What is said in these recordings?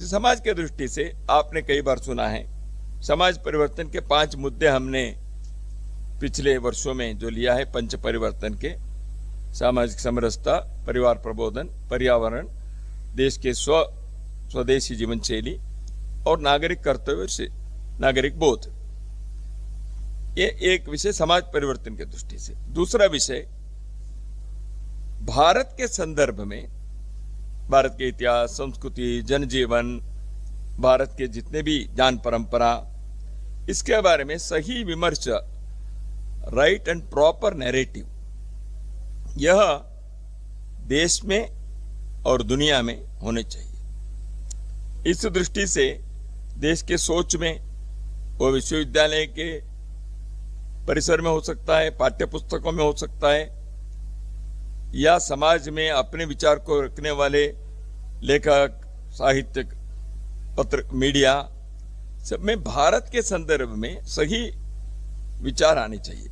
समाज के दृष्टि से आपने कई बार सुना है, समाज परिवर्तन के 5 मुद्दे हमने पिछले वर्षों में जो लिया है, पंच परिवर्तन के: सामाजिक समरसता, परिवार प्रबोधन, पर्यावरण, देश के स्वदेशी जीवन शैली और नागरिक कर्तव्य से नागरिक बोध। ये एक विषय समाज परिवर्तन की दृष्टि से। दूसरा विषय भारत के संदर्भ में, भारत के इतिहास, संस्कृति, जनजीवन, भारत के जितने भी ज्ञान परंपरा, इसके बारे में सही विमर्श, राइट एंड प्रॉपर नैरेटिव, यह देश में और दुनिया में होने चाहिए। इस दृष्टि से देश के सोच में वो विश्वविद्यालय के परिसर में हो सकता है, पाठ्य पुस्तकों में हो सकता है, या समाज में अपने विचार को रखने वाले लेखक, साहित्यक, पत्र, मीडिया, सब में भारत के संदर्भ में सही विचार आने चाहिए।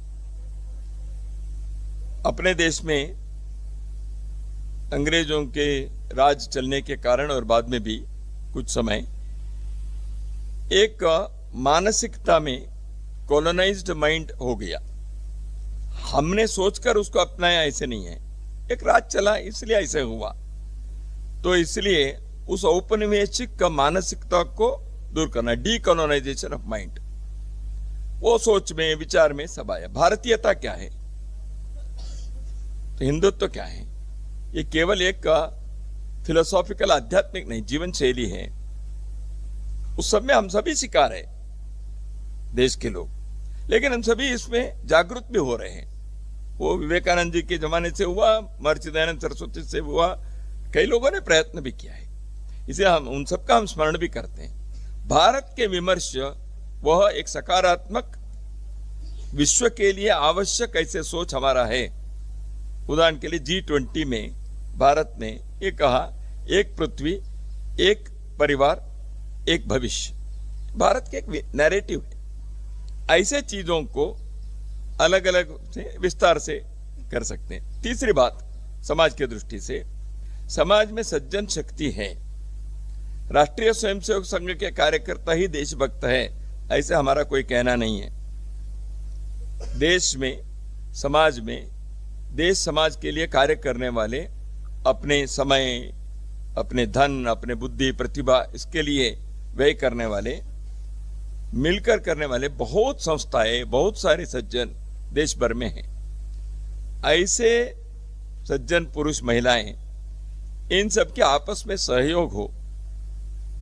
अपने देश में अंग्रेजों के राज चलने के कारण और बाद में भी कुछ समय एक मानसिकता में कॉलोनाइज्ड माइंड हो गया। हमने सोचकर उसको अपनाया ऐसे नहीं है, एक राज चला इसलिए ऐसे हुआ। तो इसलिए उस औपनिवेशिक मानसिकता को दूर करना, डीकोलोनाइजेशन ऑफ माइंड, वो सोच में, विचार में सब आया। भारतीयता क्या है, तो हिंदुत्व क्या है, ये केवल एक फिलोसॉफिकल आध्यात्मिक नहीं, जीवन शैली है। उस सब में हम सभी शिकार है, देश के लोग, लेकिन हम सभी इसमें जागरूक भी हो रहे हैं। वो विवेकानंद जी के जमाने से हुआ, महर्षि दयानंद सरस्वती से हुआ, कई लोगों ने प्रयत्न भी किया है, इसे हम उन सबका हम स्मरण भी करते हैं। भारत के विमर्श, वह एक सकारात्मक विश्व के लिए आवश्यक ऐसे सोच हमारा है। उदाहरण के लिए G20 में भारत ने ये कहा, एक पृथ्वी, एक परिवार, एक भविष्य। भारत के एक नैरेटिव है। ऐसे चीजों को अलग अलग से विस्तार से कर सकते हैं। तीसरी बात, समाज की दृष्टि से, समाज में सज्जन शक्ति है। राष्ट्रीय स्वयंसेवक संघ के कार्यकर्ता ही देशभक्त है, ऐसे हमारा कोई कहना नहीं है। देश में, समाज में, देश समाज के लिए कार्य करने वाले, अपने समय, अपने धन, अपने बुद्धि, प्रतिभा, इसके लिए व्यय करने वाले, मिलकर करने वाले बहुत संस्थाएं, बहुत सारे सज्जन देश भर में हैं। ऐसे सज्जन पुरुष, महिलाएं, इन सब के आपस में सहयोग हो,